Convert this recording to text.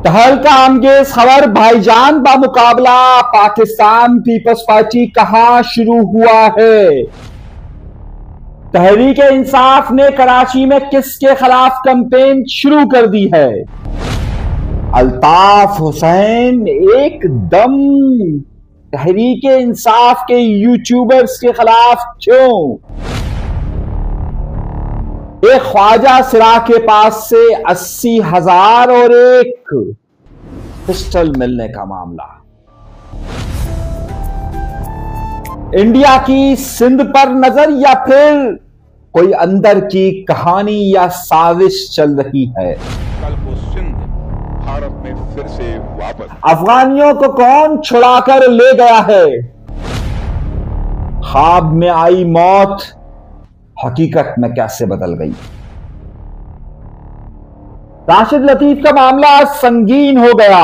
तहलका अंगेज खबर, भाईजान बामुकाबला पाकिस्तान पीपल्स पार्टी कहां शुरू हुआ है। तहरीक इंसाफ ने कराची में किसके खिलाफ कैंपेन शुरू कर दी है। अल्ताफ हुसैन एकदम तहरीक इंसाफ के यूट्यूबर्स के खिलाफ क्यों। एक ख्वाजा सिरा के पास से 80,000 और एक पिस्टल मिलने का मामला। इंडिया की सिंध पर नजर या फिर कोई अंदर की कहानी या साजिश चल रही है। कल को सिंध भारत में फिर से वापस। अफगानियों को कौन छुड़ाकर ले गया है। ख्वाब में आई मौत हकीकत में कैसे बदल गई। राशिद लतीफ का मामला संगीन हो गया।